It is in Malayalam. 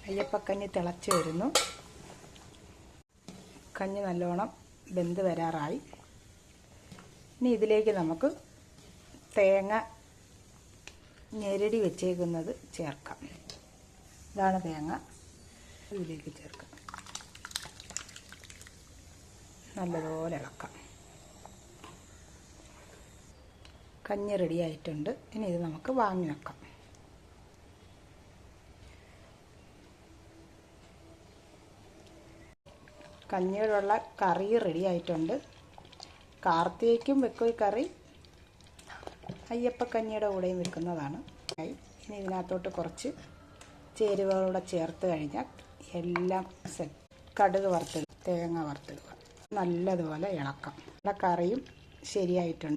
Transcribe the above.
അയ്യപ്പക്കഞ്ഞി തിളച്ച് വരുന്നു. കഞ്ഞി നല്ലോണം വെന്ത് വരാറായി. ഇനി ഇതിലേക്ക് നമുക്ക് തേങ്ങ ഞെരടി വെച്ചേക്കുന്നത് ചേർക്കാം. ഇതാണ് തേങ്ങ, ഇതിലേക്ക് ചേർക്കാം. നല്ലതുപോലെ ഇളക്കാം. കഞ്ഞി റെഡി ആയിട്ടുണ്ട്. ഇനി ഇത് നമുക്ക് വാങ്ങി വെക്കാം. കഞ്ഞിയോടുള്ള കറി റെഡി ആയിട്ടുണ്ട്. കാർത്തികയ്ക്കും വെക്കും ഈ കറി, അയ്യപ്പക്കഞ്ഞിയുടെ കൂടെയും വെക്കുന്നതാണ്. ഇനി ഇതിനകത്തോട്ട് കുറച്ച് ചേരുവകളൂടെ ചേർത്ത് കഴിഞ്ഞാൽ എല്ലാം സെറ്റ്. കടുക് വറുത്തിടുക, തേങ്ങ വറുത്തിടുക, നല്ലതുപോലെ ഇളക്കാം. കറിയും ശരിയായിട്ടുണ്ട്.